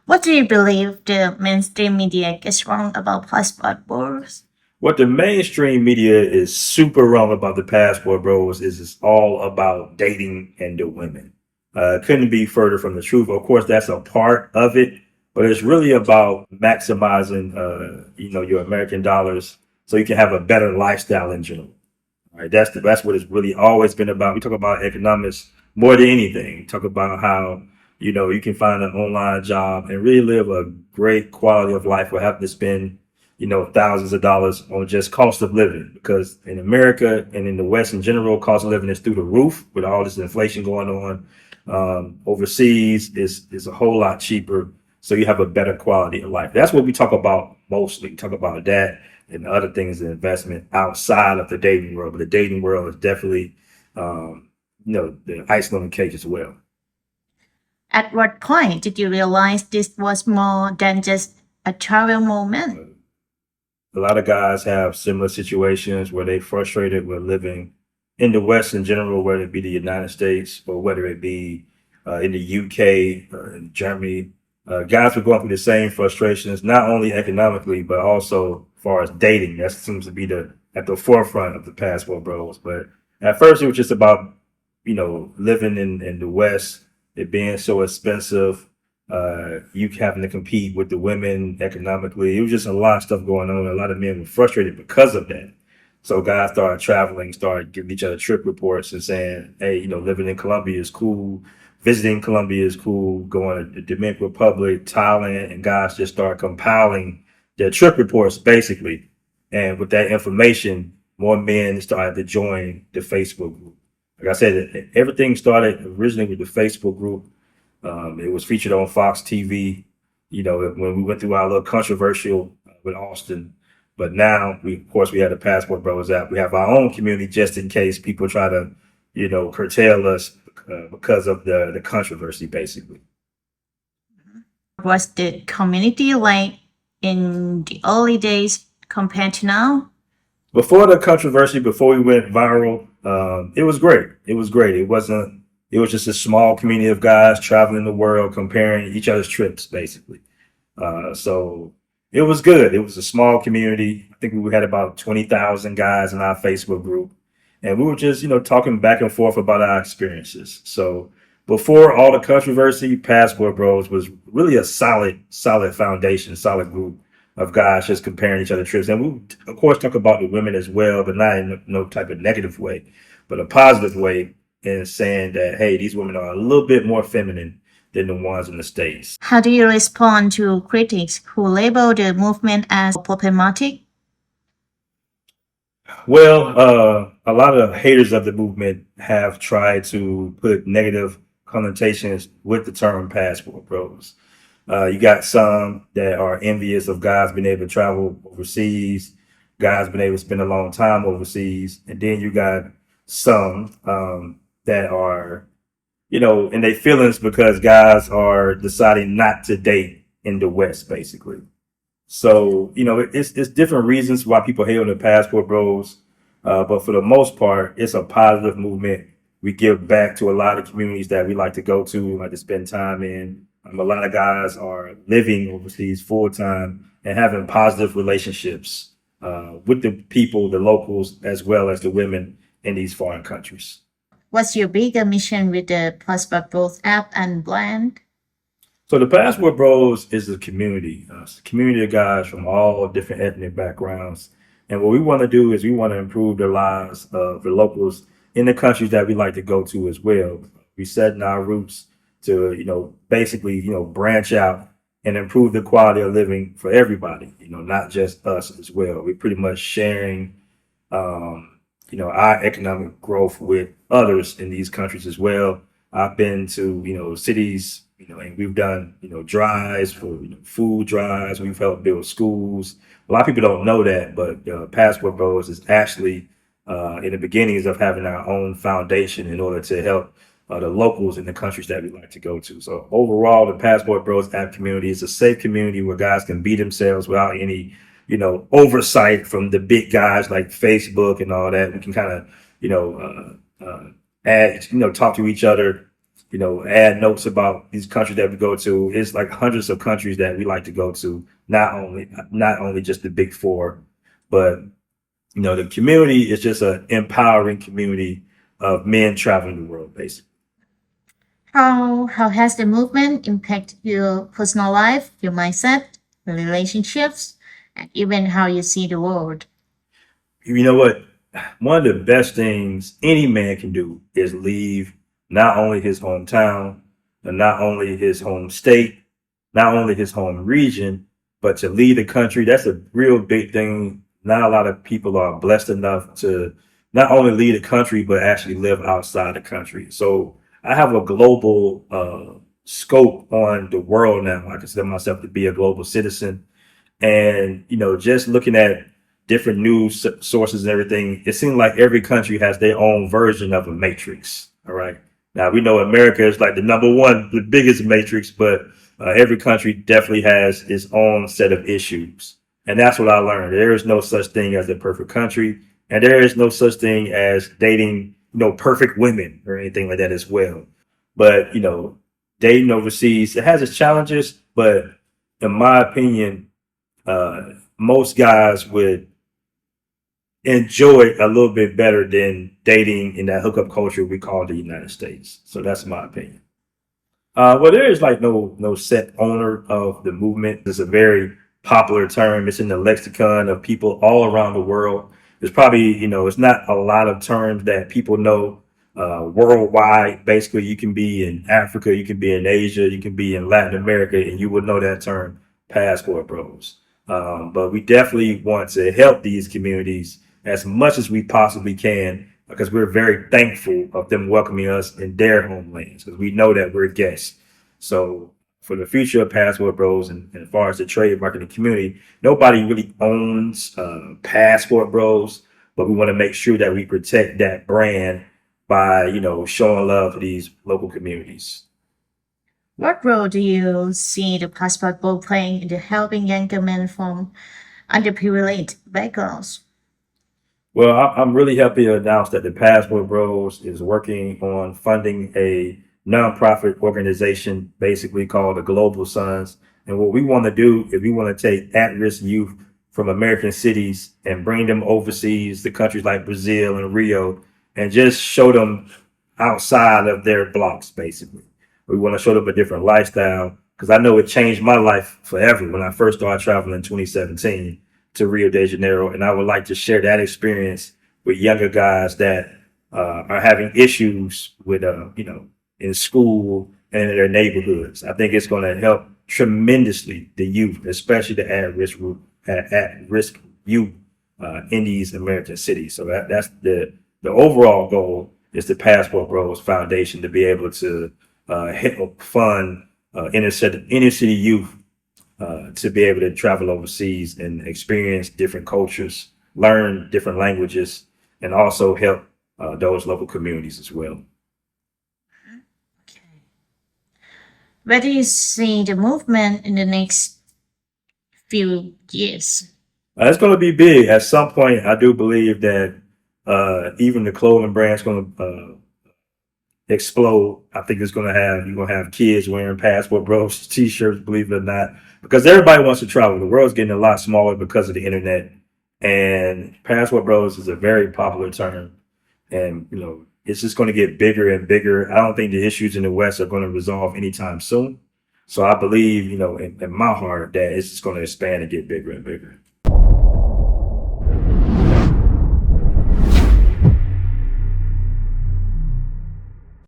What do you believe the mainstream media gets wrong about passport bros? What the mainstream media is super wrong about the Passport Bros is it's all about dating and the women. Couldn't be further from the truth. Of course, that's a part of it, but it's really about maximizing, your American dollars so you can have a better lifestyle in general. All right, that's what it's really always been about. We talk about economics more than anything. We talk about how you can find an online job and really live a great quality of life without having to spend thousands of dollars on just cost of living. Because in America and in the West in general, cost of living is through the roof with all this inflation going on. Overseas is a whole lot cheaper, so you have a better quality of life. That's what we talk about mostly. We talk about that and other things in investment outside of the dating world. But the dating world is definitely, the icing on the cake as well. At what point did you realize this was more than just a travel moment? A lot of guys have similar situations where they frustrated with living in the West in general, whether it be the United States or whether it be in the UK or in Germany. Guys were going through the same frustrations, not only economically, but also as far as dating. That seems to be at the forefront of the Passport Bros. But at first, it was just about living in the West, it being so expensive, you having to compete with the women economically. It was just a lot of stuff going on. A lot of men were frustrated because of that. So guys started traveling, started giving each other trip reports and saying, hey, living in Colombia is cool. Visiting Colombia is cool. Going to the Dominican Republic, Thailand, and guys just started compiling their trip reports basically. And with that information, more men started to join the Facebook group. Like I said, everything started originally with the Facebook group. It was featured on Fox TV, when we went through our little controversial with Austin. But now, of course, we have the Passport Bros app. We have our own community just in case people try to, curtail us because of the controversy, basically. Was the community like in the early days compared to now? Before the controversy, before we went viral, it was great. It was great. It wasn't. It was just a small community of guys traveling the world, comparing each other's trips, basically. So it was good. It was a small community. I think we had about 20,000 guys in our Facebook group, and we were just talking back and forth about our experiences. So before all the controversy, Passport Bros was really a solid foundation, solid group of guys just comparing each other trips. And we, of course, talk about the women as well, but not in no type of negative way, but a positive way, in saying that, hey, these women are a little bit more feminine than the ones in the States. How do you respond to critics who label the movement as problematic? Well, a lot of haters of the movement have tried to put negative connotations with the term Passport Bros. You got some that are envious of guys being able to travel overseas, guys being able to spend a long time overseas, and then you got some that are, in their feelings because guys are deciding not to date in the West, basically. So, it's different reasons why people hate on the Passport Bros. But for the most part, it's a positive movement. We give back to a lot of communities that we like to go to, like to spend time in. A lot of guys are living overseas full time and having positive relationships with the people, the locals, as well as the women in these foreign countries. What's your bigger mission with the Passport Bros app and brand? So the Passport Bros is a community. It's a community of guys from all different ethnic backgrounds. And what we want to do is we want to improve the lives of the locals in the countries that we like to go to as well. We set in our roots to, basically, branch out and improve the quality of living for everybody, not just us as well. We're pretty much sharing, our economic growth with others in these countries as well. I've been to, cities, and we've done, drives for food drives. We've helped build schools. A lot of people don't know that, but Passport Bros is actually in the beginnings of having our own foundation in order to help the locals in the countries that we like to go to. So overall, the Passport Bros app community is a safe community where guys can be themselves without any, oversight from the big guys like Facebook and all that. We can kind of, add, talk to each other add notes about these countries that we go to. It's like hundreds of countries that we like to go to. Not only just the big four, but the community is just an empowering community of men traveling the world, basically. How has the movement impacted your personal life, your mindset, relationships, and even how you see the world? You know what? One of the best things any man can do is leave not only his hometown, and not only his home state, not only his home region, but to leave the country. That's a real big thing. Not a lot of people are blessed enough to not only leave the country, but actually live outside the country. So I have a global scope on the world now. I consider myself to be a global citizen. And, just looking at different news sources and everything, it seems like every country has their own version of a matrix. All right. Now, we know America is like the number one, the biggest matrix, but every country definitely has its own set of issues. And that's what I learned. There is no such thing as a perfect country. And there is no such thing as dating, perfect women or anything like that as well. But, dating overseas, it has its challenges, but in my opinion, most guys would enjoy it a little bit better than dating in that hookup culture we call the United States. So that's my opinion. Well, there is like no set owner of the movement. It's a very popular term. It's in the lexicon of people all around the world. There's probably, it's not a lot of terms that people know worldwide. Basically, you can be in Africa, you can be in Asia, you can be in Latin America, and you would know that term, passport bros. But we definitely want to help these communities as much as we possibly can because we're very thankful of them welcoming us in their homelands because we know that we're guests. So for the future of Passport Bros and as far as the trade marketing community, nobody really owns Passport Bros, but we want to make sure that we protect that brand by, showing love to these local communities. What role do you see the passport ball playing in the helping younger men from underprivileged backgrounds? Well, I'm really happy to announce that the Passport Bros is working on funding a nonprofit organization, basically called the Global Sons. And what we want to do is we want to take at-risk youth from American cities and bring them overseas to countries like Brazil and Rio and just show them outside of their blocks, basically. We want to show them a different lifestyle because I know it changed my life forever when I first started traveling in 2017 to Rio de Janeiro. And I would like to share that experience with younger guys that are having issues with, in school and in their neighborhoods. I think it's going to help tremendously the youth, especially the at-risk youth in these American cities. So that's the overall goal is the Passport Bros Foundation to be able to help fund inner city youth to be able to travel overseas and experience different cultures, learn different languages, and also help those local communities as well. Okay. Where do you see the movement in the next few years? It's going to be big. At some point, I do believe that even the clothing brand is going to explode. I think you're going to have kids wearing Passport Bros t-shirts, believe it or not, because everybody wants to travel. The world's getting a lot smaller because of the internet, and Passport Bros is a very popular term, and it's just going to get bigger and bigger. I don't think the issues in the West are going to resolve anytime soon. So I believe, in my heart that it's just going to expand and get bigger and bigger.